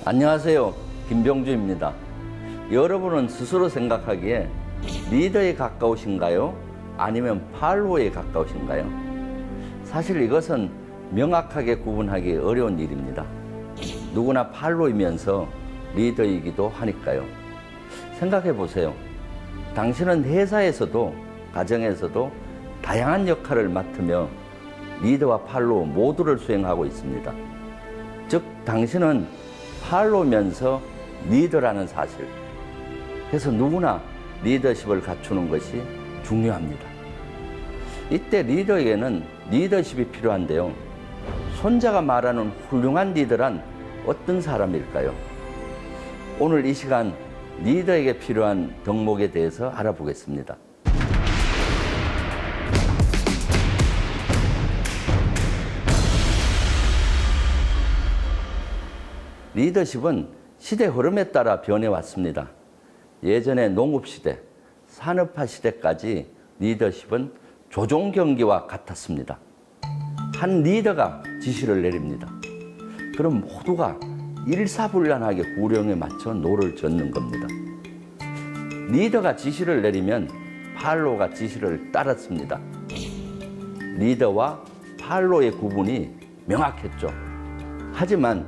안녕하세요. 김병주입니다. 여러분은 스스로 생각하기에 리더에 가까우신가요? 아니면 팔로워에 가까우신가요? 사실 이것은 명확하게 구분하기 어려운 일입니다. 누구나 팔로이면서 리더이기도 하니까요. 생각해 보세요. 당신은 회사에서도 가정에서도 다양한 역할을 맡으며 리더와 팔로우 모두를 수행하고 있습니다. 즉 당신은 팔로우면서 리더라는 사실. 그래서 누구나 리더십을 갖추는 것이 중요합니다. 이때 리더에게는 리더십이 필요한데요. 손자가 말하는 훌륭한 리더란 어떤 사람일까요? 오늘 이 시간 리더에게 필요한 덕목에 대해서 알아보겠습니다. 리더십은 시대 흐름에 따라 변해왔습니다. 예전에 농업시대, 산업화 시대까지 리더십은 조종 경기와 같았습니다. 한 리더가 지시를 내립니다. 그럼 모두가 일사불란하게 구령에 맞춰 노를 젓는 겁니다. 리더가 지시를 내리면 팔로우가 지시를 따랐습니다. 리더와 팔로우의 구분이 명확했죠. 하지만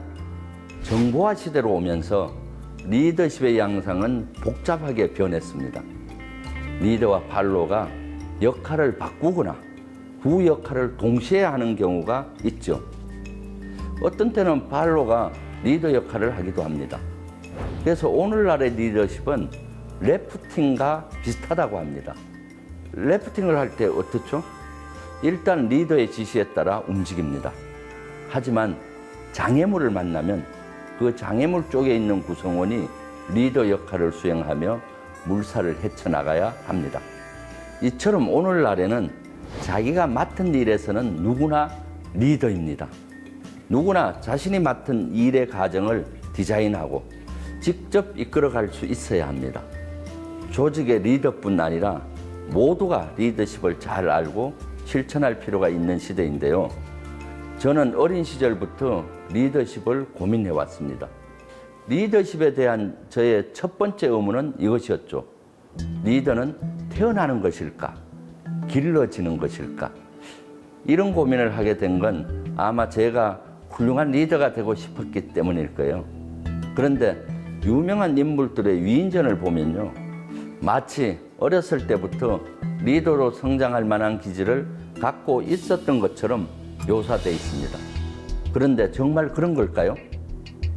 정보화 시대로 오면서 리더십의 양상은 복잡하게 변했습니다. 리더와 팔로우가 역할을 바꾸거나 두 역할을 동시에 하는 경우가 있죠. 어떤 때는 팔로우가 리더 역할을 하기도 합니다. 그래서 오늘날의 리더십은 래프팅과 비슷하다고 합니다. 래프팅을 할 때 어떻죠? 일단 리더의 지시에 따라 움직입니다. 하지만 장애물을 만나면 그 장애물 쪽에 있는 구성원이 리더 역할을 수행하며 물살을 헤쳐나가야 합니다. 이처럼 오늘날에는 자기가 맡은 일에서는 누구나 리더입니다. 누구나 자신이 맡은 일의 과정을 디자인하고 직접 이끌어갈 수 있어야 합니다. 조직의 리더뿐 아니라 모두가 리더십을 잘 알고 실천할 필요가 있는 시대인데요. 저는 어린 시절부터 리더십을 고민해 왔습니다. 리더십에 대한 저의 첫 번째 의문은 이것이었죠. 리더는 태어나는 것일까? 길러지는 것일까? 이런 고민을 하게 된 건 아마 제가 훌륭한 리더가 되고 싶었기 때문일 거예요. 그런데 유명한 인물들의 위인전을 보면요. 마치 어렸을 때부터 리더로 성장할 만한 기질을 갖고 있었던 것처럼 묘사되어 있습니다. 그런데 정말 그런 걸까요?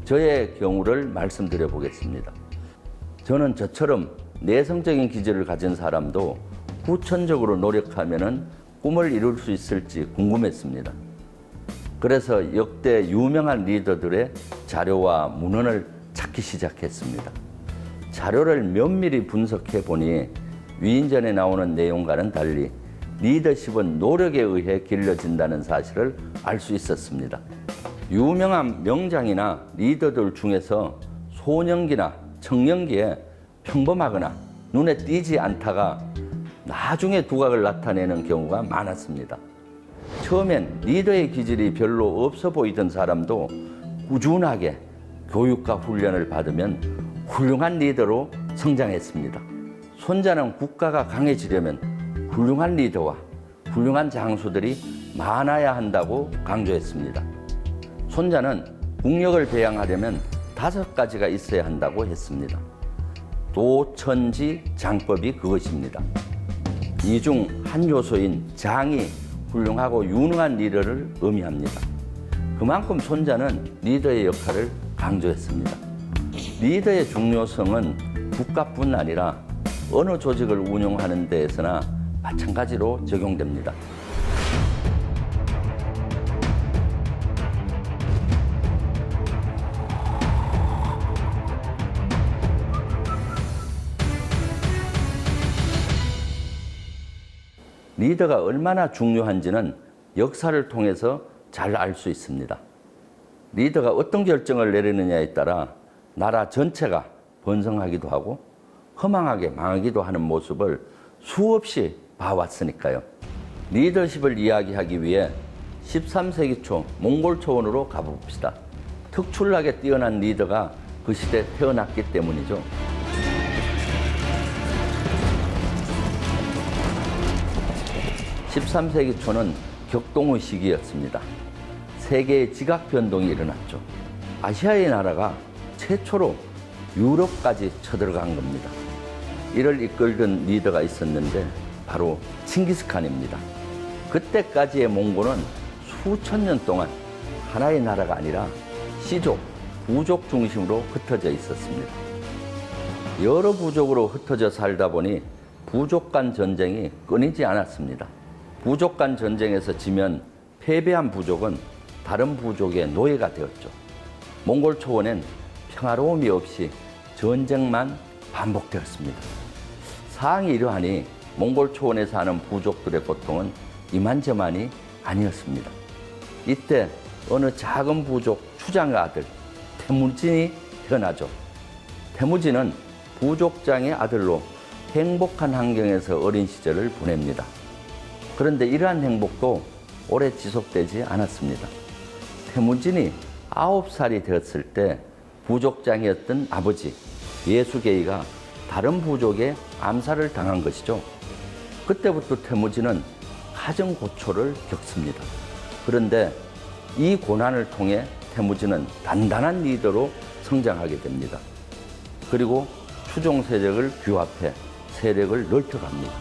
저의 경우를 말씀드려 보겠습니다. 저는 저처럼 내성적인 기질을 가진 사람도 후천적으로 노력하면 꿈을 이룰 수 있을지 궁금했습니다. 그래서 역대 유명한 리더들의 자료와 문헌을 찾기 시작했습니다. 자료를 면밀히 분석해 보니 위인전에 나오는 내용과는 달리 리더십은 노력에 의해 길러진다는 사실을 알 수 있었습니다. 유명한 명장이나 리더들 중에서 소년기나 청년기에 평범하거나 눈에 띄지 않다가 나중에 두각을 나타내는 경우가 많았습니다. 처음엔 리더의 기질이 별로 없어 보이던 사람도 꾸준하게 교육과 훈련을 받으면 훌륭한 리더로 성장했습니다. 손자는 국가가 강해지려면 훌륭한 리더와 훌륭한 장수들이 많아야 한다고 강조했습니다. 손자는 국력을 배양하려면 5가지가 있어야 한다고 했습니다. 도천지 장법이 그것입니다. 이 중 한 요소인 장이 훌륭하고 유능한 리더를 의미합니다. 그만큼 손자는 리더의 역할을 강조했습니다. 리더의 중요성은 국가뿐 아니라 어느 조직을 운영하는 데에서나 마찬가지로 적용됩니다. 리더가 얼마나 중요한지는 역사를 통해서 잘 알 수 있습니다. 리더가 어떤 결정을 내리느냐에 따라 나라 전체가 번성하기도 하고 허망하게 망하기도 하는 모습을 수없이 봐왔으니까요. 리더십을 이야기하기 위해 13세기 초 몽골 초원으로 가봅시다. 특출나게 뛰어난 리더가 그 시대에 태어났기 때문이죠. 13세기 초는 격동의 시기였습니다. 세계의 지각 변동이 일어났죠. 아시아의 나라가 최초로 유럽까지 쳐들어간 겁니다. 이를 이끌던 리더가 있었는데 바로 칭기스칸입니다. 그때까지의 몽골은 수천 년 동안 하나의 나라가 아니라 씨족, 부족 중심으로 흩어져 있었습니다. 여러 부족으로 흩어져 살다 보니 부족 간 전쟁이 끊이지 않았습니다. 부족 간 전쟁에서 지면 패배한 부족은 다른 부족의 노예가 되었죠. 몽골 초원엔 평화로움이 없이 전쟁만 반복되었습니다. 사항이 이러하니 몽골 초원에 사는 부족들의 고통은 이만저만이 아니었습니다. 이때 어느 작은 부족 추장의 아들 태무진이 태어나죠. 태무진은 부족장의 아들로 행복한 환경에서 어린 시절을 보냅니다. 그런데 이러한 행복도 오래 지속되지 않았습니다. 태무진이 9살이 되었을 때 부족장이었던 아버지 예수게이가 다른 부족에 암살을 당한 것이죠. 그때부터 태무진은 가정 고초를 겪습니다. 그런데 이 고난을 통해 태무진은 단단한 리더로 성장하게 됩니다. 그리고 추종 세력을 규합해 세력을 넓혀갑니다.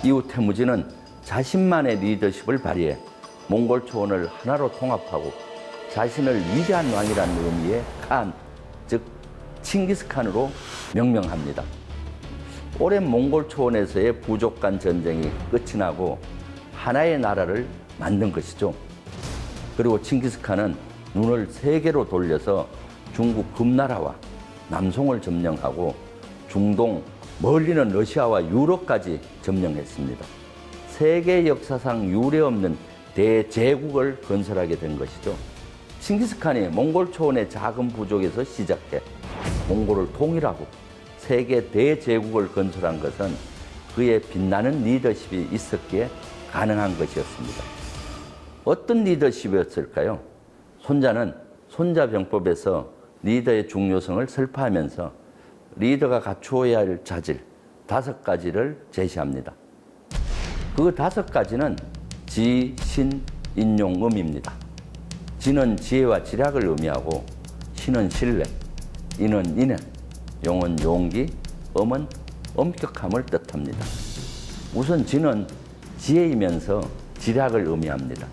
이후 태무진은 자신만의 리더십을 발휘해 몽골 초원을 하나로 통합하고 자신을 위대한 왕이라는 의미의 칸, 즉 칭기스칸으로 명명합니다. 오랜 몽골 초원에서의 부족 간 전쟁이 끝이 나고 하나의 나라를 만든 것이죠. 그리고 칭기스칸은 눈을 세계로 돌려서 중국 금나라와 남송을 점령하고 중동 멀리는 러시아와 유럽까지 점령했습니다. 세계 역사상 유례없는 대제국을 건설하게 된 것이죠. 칭기스칸이 몽골 초원의 작은 부족에서 시작해 몽골을 통일하고 세계 대제국을 건설한 것은 그의 빛나는 리더십이 있었기에 가능한 것이었습니다. 어떤 리더십이었을까요? 손자는 손자병법에서 리더의 중요성을 설파하면서 리더가 갖추어야 할 자질 5가지를 제시합니다. 그 5가지는 지, 신, 인용, 음입니다. 지는 지혜와 지략을 의미하고 신은 신뢰, 인은 인연, 용은 용기, 음은 엄격함을 뜻합니다. 우선 지는 지혜이면서 지략을 의미합니다.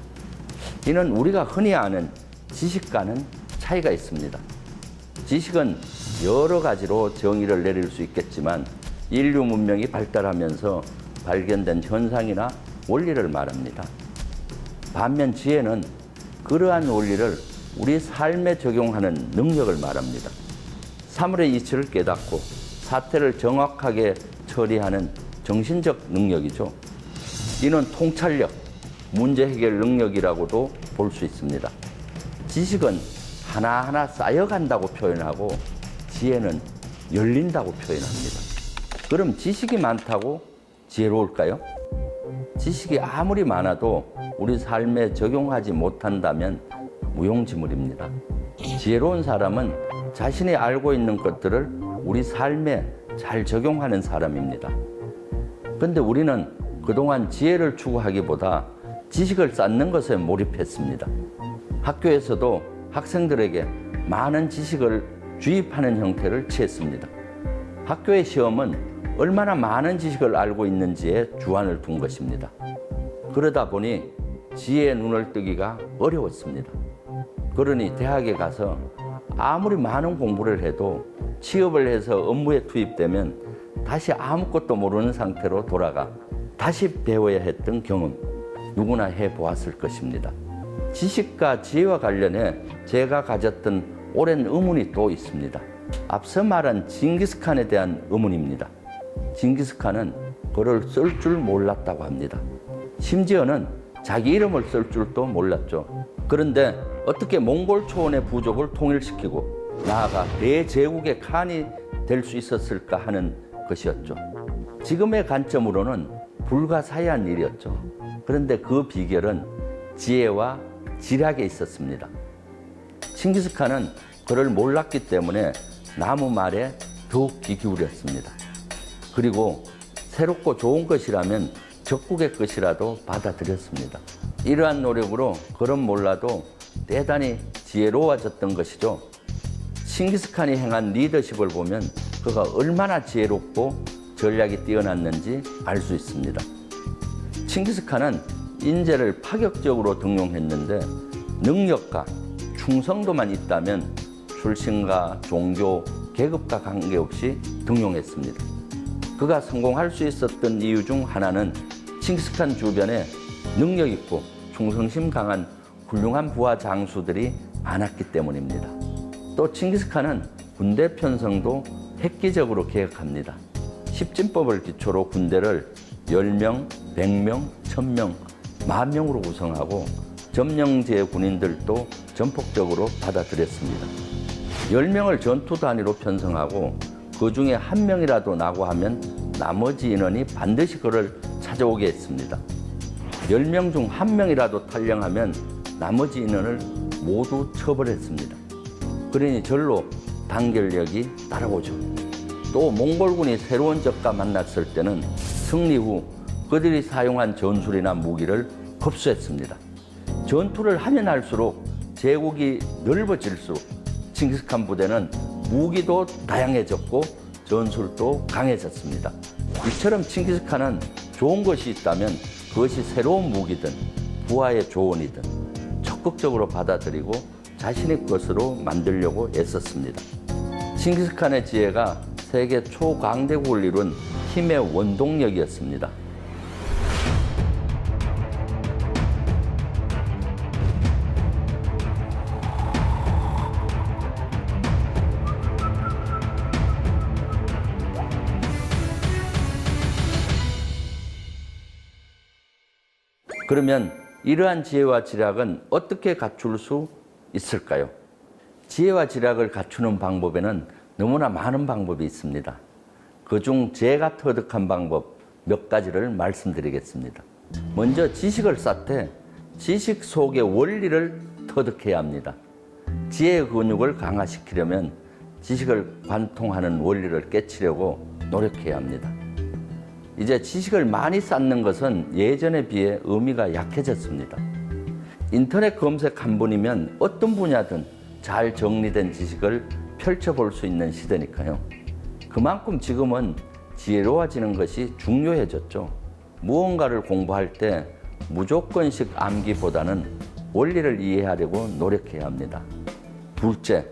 이는 우리가 흔히 아는 지식과는 차이가 있습니다. 지식은 여러 가지로 정의를 내릴 수 있겠지만 인류 문명이 발달하면서 발견된 현상이나 원리를 말합니다. 반면 지혜는 그러한 원리를 우리 삶에 적용하는 능력을 말합니다. 사물의 이치를 깨닫고 사태를 정확하게 처리하는 정신적 능력이죠. 이는 통찰력, 문제 해결 능력이라고도 볼 수 있습니다. 지식은 하나하나 쌓여간다고 표현하고 지혜는 열린다고 표현합니다. 그럼 지식이 많다고 지혜로울까요? 지식이 아무리 많아도 우리 삶에 적용하지 못한다면 무용지물입니다. 지혜로운 사람은 자신이 알고 있는 것들을 우리 삶에 잘 적용하는 사람입니다. 그런데 우리는 그동안 지혜를 추구하기보다 지식을 쌓는 것에 몰입했습니다. 학교에서도 학생들에게 많은 지식을 주입하는 형태를 취했습니다. 학교의 시험은 얼마나 많은 지식을 알고 있는지에 주안을 둔 것입니다. 그러다 보니 지혜의 눈을 뜨기가 어려웠습니다. 그러니 대학에 가서 아무리 많은 공부를 해도 취업을 해서 업무에 투입되면 다시 아무것도 모르는 상태로 돌아가 다시 배워야 했던 경험 누구나 해보았을 것입니다. 지식과 지혜와 관련해 제가 가졌던 오랜 의문이 또 있습니다. 앞서 말한 징기스칸에 대한 의문입니다. 징기스칸은 글을 쓸 줄 몰랐다고 합니다. 심지어는 자기 이름을 쓸 줄도 몰랐죠. 그런데 어떻게 몽골 초원의 부족을 통일시키고 나아가 대제국의 칸이 될 수 있었을까 하는 것이었죠. 지금의 관점으로는 불가사의한 일이었죠. 그런데 그 비결은 지혜와 지략에 있었습니다. 칭기스칸은 그를 몰랐기 때문에 나무 말에 더욱 귀 기울였습니다. 그리고 새롭고 좋은 것이라면 적국의 것이라도 받아들였습니다. 이러한 노력으로 그는 몰라도 대단히 지혜로워졌던 것이죠. 칭기스칸이 행한 리더십을 보면 그가 얼마나 지혜롭고 전략이 뛰어났는지 알 수 있습니다. 칭기스칸은 인재를 파격적으로 등용했는데 능력과 충성도만 있다면 출신과 종교, 계급과 관계없이 등용했습니다. 그가 성공할 수 있었던 이유 중 하나는 칭기스칸 주변에 능력 있고 충성심 강한 훌륭한 부하 장수들이 많았기 때문입니다. 또 칭기스칸은 군대 편성도 획기적으로 계획합니다. 십진법을 기초로 군대를 10명, 100명, 1000명, 10,000명으로 구성하고 점령지의 군인들도 전폭적으로 받아들였습니다. 10명을 전투 단위로 편성하고 그 중에 1명이라도 나고하면 나머지 인원이 반드시 그를 찾아오게 했습니다. 10명 중 1명이라도 탈영하면 나머지 인원을 모두 처벌했습니다. 그러니 절로 단결력이 따라오죠. 또 몽골군이 새로운 적과 만났을 때는 승리 후 그들이 사용한 전술이나 무기를 흡수했습니다. 전투를 하면 할수록 제국이 넓어질수록 칭기스칸 부대는 무기도 다양해졌고 전술도 강해졌습니다. 이처럼 칭기스칸은 좋은 것이 있다면 그것이 새로운 무기든 부하의 조언이든 적극적으로 받아들이고 자신의 것으로 만들려고 애썼습니다. 칭기스칸의 지혜가 세계 초강대국을 이룬 힘의 원동력이었습니다. 그러면 이러한 지혜와 지략은 어떻게 갖출 수 있을까요? 지혜와 지략을 갖추는 방법에는 너무나 많은 방법이 있습니다. 그중 제가 터득한 방법 몇 가지를 말씀드리겠습니다. 먼저 지식을 쌓되 지식 속의 원리를 터득해야 합니다. 지혜의 근육을 강화시키려면 지식을 관통하는 원리를 깨치려고 노력해야 합니다. 이제 지식을 많이 쌓는 것은 예전에 비해 의미가 약해졌습니다. 인터넷 검색 한 번이면 어떤 분야든 잘 정리된 지식을 펼쳐볼 수 있는 시대니까요. 그만큼 지금은 지혜로워지는 것이 중요해졌죠. 무언가를 공부할 때 무조건식 암기보다는 원리를 이해하려고 노력해야 합니다. 둘째,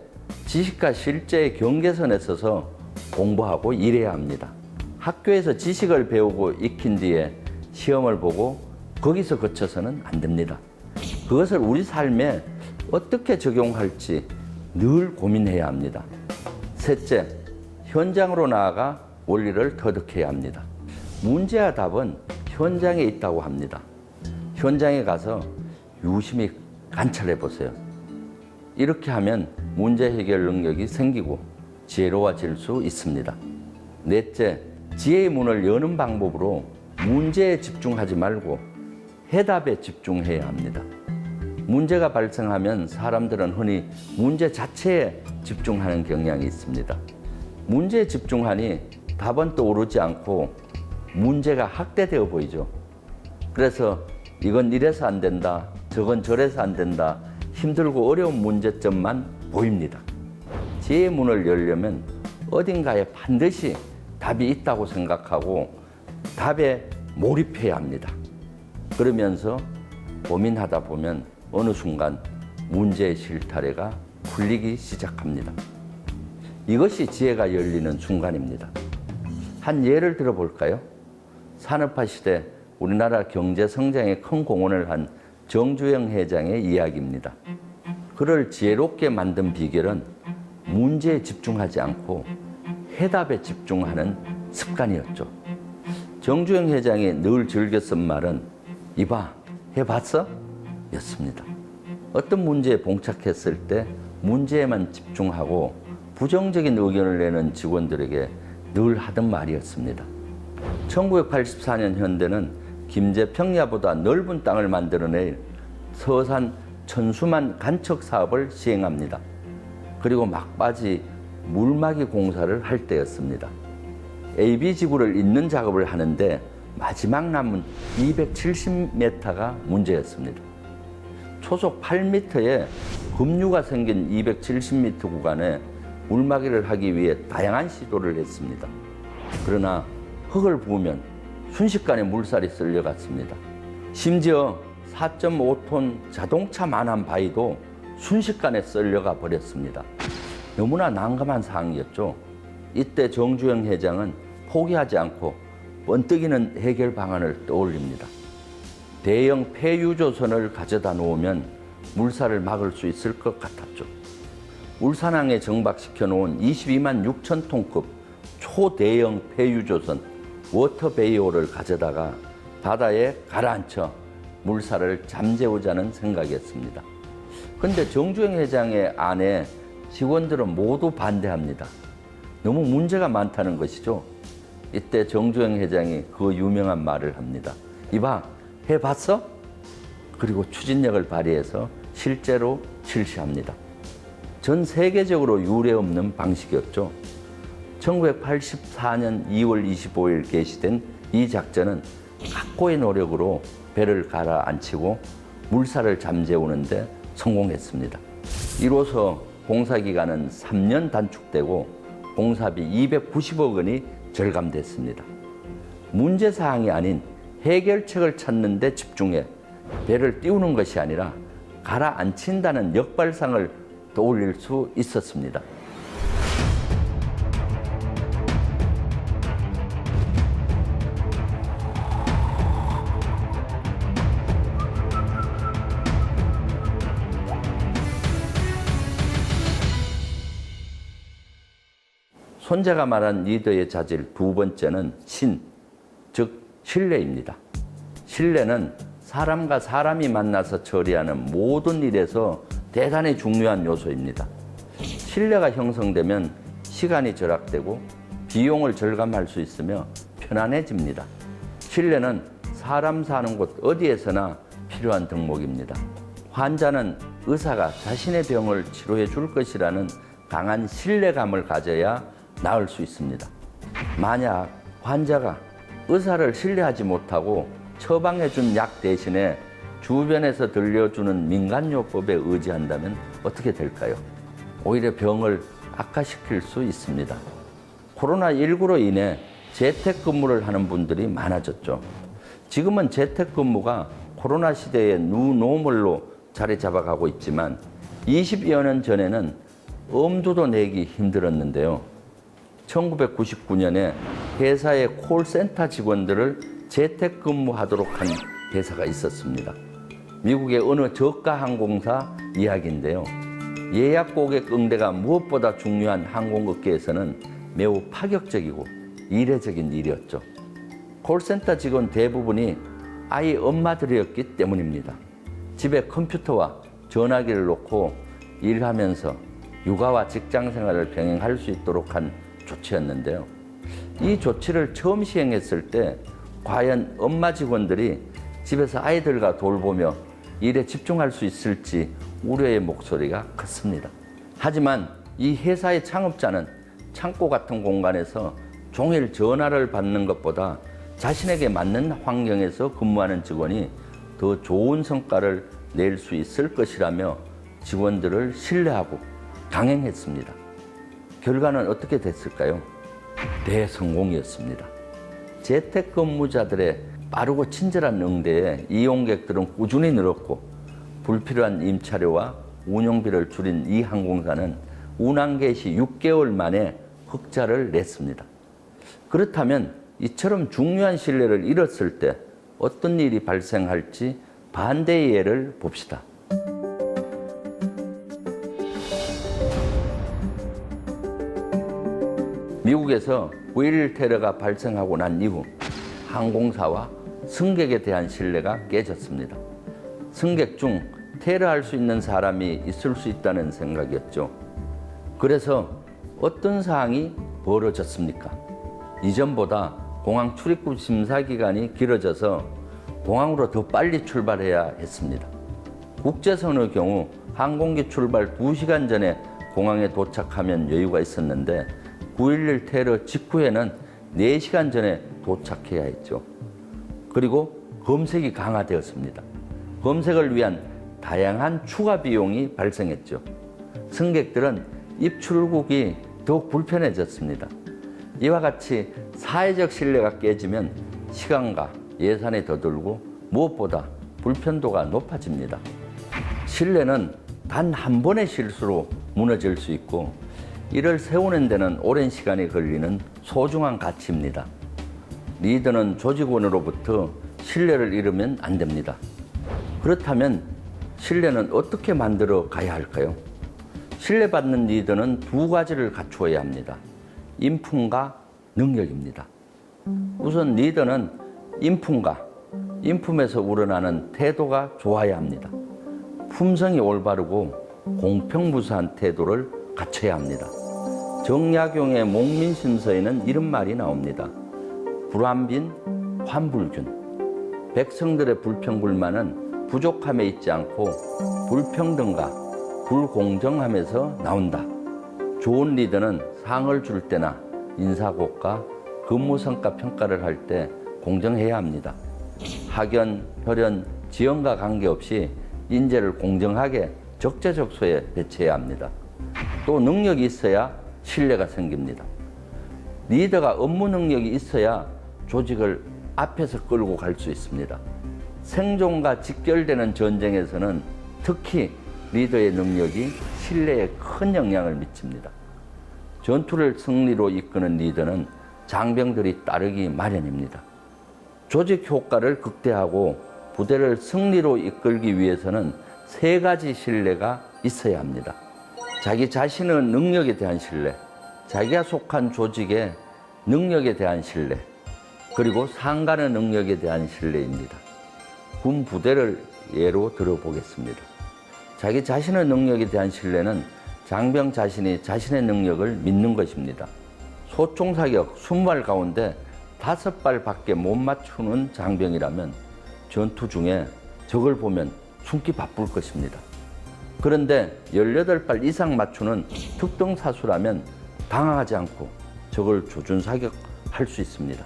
지식과 실제의 경계선에 서서 공부하고 일해야 합니다. 학교에서 지식을 배우고 익힌 뒤에 시험을 보고 거기서 그쳐서는 안 됩니다. 그것을 우리 삶에 어떻게 적용할지 늘 고민해야 합니다. 셋째, 현장으로 나아가 원리를 터득해야 합니다. 문제와 답은 현장에 있다고 합니다. 현장에 가서 유심히 관찰해 보세요. 이렇게 하면 문제 해결 능력이 생기고 지혜로워질 수 있습니다. 넷째, 지혜의 문을 여는 방법으로 문제에 집중하지 말고 해답에 집중해야 합니다. 문제가 발생하면 사람들은 흔히 문제 자체에 집중하는 경향이 있습니다. 문제에 집중하니 답은 떠오르지 않고 문제가 확대되어 보이죠. 그래서 이건 이래서 안 된다, 저건 저래서 안 된다, 힘들고 어려운 문제점만 보입니다. 지혜의 문을 열려면 어딘가에 반드시 답이 있다고 생각하고 답에 몰입해야 합니다. 그러면서 고민하다 보면 어느 순간 문제의 실타래가 풀리기 시작합니다. 이것이 지혜가 열리는 순간입니다. 한 예를 들어볼까요? 산업화 시대 우리나라 경제 성장에 큰 공헌을 한 정주영 회장의 이야기입니다. 그를 지혜롭게 만든 비결은 문제에 집중하지 않고 해답에 집중하는 습관이었죠. 정주영 회장이 늘 즐겨 쓴 말은 이봐, 해봤어? 였습니다. 어떤 문제에 봉착했을 때 문제에만 집중하고 부정적인 의견을 내는 직원들에게 늘 하던 말이었습니다. 1984년 현대는 김제 평야보다 넓은 땅을 만들어낼 서산 천수만 간척 사업을 시행합니다. 그리고 막바지 물막이 공사를 할 때였습니다. AB지구를 잇는 작업을 하는데 마지막 남은 270m가 문제였습니다. 초속 8m의 급류가 생긴 270m 구간에 물막이를 하기 위해 다양한 시도를 했습니다. 그러나 흙을 부으면 순식간에 물살이 쓸려갔습니다. 심지어 4.5톤 자동차만한 바위도 순식간에 쓸려가 버렸습니다. 너무나 난감한 상황이었죠. 이때 정주영 회장은 포기하지 않고 번뜩이는 해결 방안을 떠올립니다. 대형 폐유조선을 가져다 놓으면 물살을 막을 수 있을 것 같았죠. 울산항에 정박시켜 놓은 22만 6천 톤급 초대형 폐유조선 워터베이호를 가져다가 바다에 가라앉혀 물살을 잠재우자는 생각이었습니다. 그런데 정주영 회장의 안에 직원들은 모두 반대합니다. 너무 문제가 많다는 것이죠. 이때 정주영 회장이 그 유명한 말을 합니다. 이봐, 해봤어? 그리고 추진력을 발휘해서 실제로 실시합니다. 전 세계적으로 유례없는 방식이었죠. 1984년 2월 25일 개시된 이 작전은 각고의 노력으로 배를 가라앉히고 물살을 잠재우는데 성공했습니다. 이로써 공사기간은 3년 단축되고 공사비 290억 원이 절감됐습니다. 문제사항이 아닌 해결책을 찾는 데 집중해 배를 띄우는 것이 아니라 가라앉힌다는 역발상을 떠올릴 수 있었습니다. 손재가 말한 리더의 자질 두 번째는 즉 신뢰입니다. 신뢰는 사람과 사람이 만나서 처리하는 모든 일에서 대단히 중요한 요소입니다. 신뢰가 형성되면 시간이 절약되고 비용을 절감할 수 있으며 편안해집니다. 신뢰는 사람 사는 곳 어디에서나 필요한 덕목입니다. 환자는 의사가 자신의 병을 치료해 줄 것이라는 강한 신뢰감을 가져야 나을 수 있습니다. 만약 환자가 의사를 신뢰하지 못하고 처방해준 약 대신에 주변에서 들려주는 민간요법에 의지한다면 어떻게 될까요? 오히려 병을 악화시킬 수 있습니다. 코로나19로 인해 재택근무를 하는 분들이 많아졌죠. 지금은 재택근무가 코로나 시대의 뉴노멀로 자리 잡아가고 있지만 20여 년 전에는 엄두도 내기 힘들었는데요. 1999년에 회사의 콜센터 직원들을 재택근무하도록 한 회사가 있었습니다. 미국의 어느 저가 항공사 이야기인데요. 예약 고객 응대가 무엇보다 중요한 항공업계에서는 매우 파격적이고 이례적인 일이었죠. 콜센터 직원 대부분이 아이 엄마들이었기 때문입니다. 집에 컴퓨터와 전화기를 놓고 일하면서 육아와 직장 생활을 병행할 수 있도록 한 조치였는데요. 이 조치를 처음 시행했을 때 과연 엄마 직원들이 집에서 아이들과 돌보며 일에 집중할 수 있을지 우려의 목소리가 컸습니다. 하지만 이 회사의 창업자는 창고 같은 공간에서 종일 전화를 받는 것보다 자신에게 맞는 환경에서 근무하는 직원이 더 좋은 성과를 낼 수 있을 것이라며 직원들을 신뢰하고 강행했습니다. 결과는 어떻게 됐을까요? 대성공이었습니다. 재택근무자들의 빠르고 친절한 응대에 이용객들은 꾸준히 늘었고 불필요한 임차료와 운영비를 줄인 이 항공사는 운항 개시 6개월 만에 흑자를 냈습니다. 그렇다면 이처럼 중요한 신뢰를 잃었을 때 어떤 일이 발생할지 반대의 예를 봅시다. 미국에서 9.11 테러가 발생하고 난 이후 항공사와 승객에 대한 신뢰가 깨졌습니다. 승객 중 테러할 수 있는 사람이 있을 수 있다는 생각이었죠. 그래서 어떤 사항이 벌어졌습니까? 이전보다 공항 출입국 심사 기간이 길어져서 공항으로 더 빨리 출발해야 했습니다. 국제선의 경우 항공기 출발 2시간 전에 공항에 도착하면 여유가 있었는데 9.11 테러 직후에는 4시간 전에 도착해야 했죠. 그리고 검색이 강화되었습니다. 검색을 위한 다양한 추가 비용이 발생했죠. 승객들은 입출국이 더욱 불편해졌습니다. 이와 같이 사회적 신뢰가 깨지면 시간과 예산이 더 들고 무엇보다 불편도가 높아집니다. 신뢰는 단 한 번의 실수로 무너질 수 있고 이를 세우는 데는 오랜 시간이 걸리는 소중한 가치입니다. 리더는 조직원으로부터 신뢰를 잃으면 안 됩니다. 그렇다면 신뢰는 어떻게 만들어 가야 할까요? 신뢰받는 리더는 2가지를 갖추어야 합니다. 인품과 능력입니다. 우선 리더는 인품과 인품에서 우러나는 태도가 좋아야 합니다. 품성이 올바르고 공평무사한 태도를 갖춰야 합니다. 정약용의 목민심서에는 이런 말이 나옵니다. 불환빈, 환불균. 백성들의 불평불만은 부족함에 있지 않고 불평등과 불공정함에서 나온다. 좋은 리더는 상을 줄 때나 인사고과 근무성과 평가를 할 때 공정해야 합니다. 학연, 혈연, 지연과 관계없이 인재를 공정하게 적재적소에 배치해야 합니다. 또 능력이 있어야 신뢰가 생깁니다. 리더가 업무 능력이 있어야 조직을 앞에서 끌고 갈 수 있습니다. 생존과 직결되는 전쟁에서는 특히 리더의 능력이 신뢰에 큰 영향을 미칩니다. 전투를 승리로 이끄는 리더는 장병들이 따르기 마련입니다. 조직 효과를 극대화하고 부대를 승리로 이끌기 위해서는 3가지 신뢰가 있어야 합니다. 자기 자신의 능력에 대한 신뢰, 자기가 속한 조직의 능력에 대한 신뢰, 그리고 상관의 능력에 대한 신뢰입니다. 군 부대를 예로 들어보겠습니다. 자기 자신의 능력에 대한 신뢰는 장병 자신이 자신의 능력을 믿는 것입니다. 소총 사격 20발 가운데 5발밖에 못 맞추는 장병이라면 전투 중에 적을 보면 숨기 바쁠 것입니다. 그런데 18발 이상 맞추는 특등 사수라면 당황하지 않고 적을 조준 사격할 수 있습니다.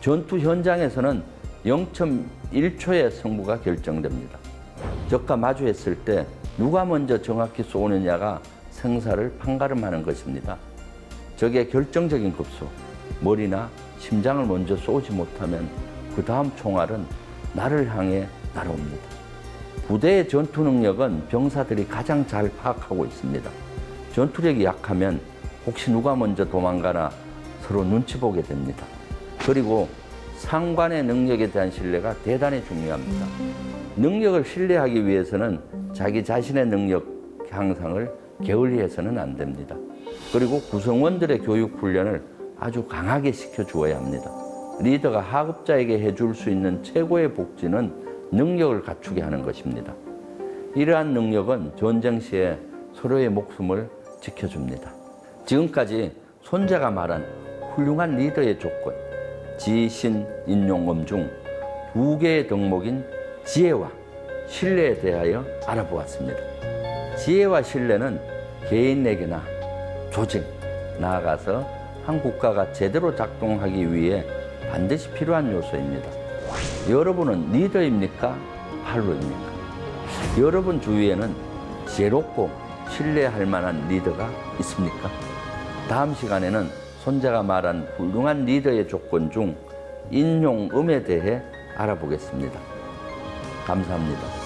전투 현장에서는 0.1초의 승부가 결정됩니다. 적과 마주했을 때 누가 먼저 정확히 쏘느냐가 생사를 판가름하는 것입니다. 적의 결정적인 급소, 머리나 심장을 먼저 쏘지 못하면 그 다음 총알은 나를 향해 날아옵니다. 부대의 전투 능력은 병사들이 가장 잘 파악하고 있습니다. 전투력이 약하면 혹시 누가 먼저 도망가나 서로 눈치 보게 됩니다. 그리고 상관의 능력에 대한 신뢰가 대단히 중요합니다. 능력을 신뢰하기 위해서는 자기 자신의 능력 향상을 게을리해서는 안 됩니다. 그리고 구성원들의 교육 훈련을 아주 강하게 시켜주어야 합니다. 리더가 하급자에게 해줄 수 있는 최고의 복지는 능력을 갖추게 하는 것입니다. 이러한 능력은 전쟁 시에 서로의 목숨을 지켜줍니다. 지금까지 손자가 말한 훌륭한 리더의 조건, 지, 신, 인용음 중 2개의 덕목인 지혜와 신뢰에 대하여 알아보았습니다. 지혜와 신뢰는 개인에게나 조직, 나아가서 한 국가가 제대로 작동하기 위해 반드시 필요한 요소입니다. 여러분은 리더입니까? 팔로입니까? 여러분 주위에는 지혜롭고 신뢰할 만한 리더가 있습니까? 다음 시간에는 손자가 말한 훌륭한 리더의 조건 중 인용음에 대해 알아보겠습니다. 감사합니다.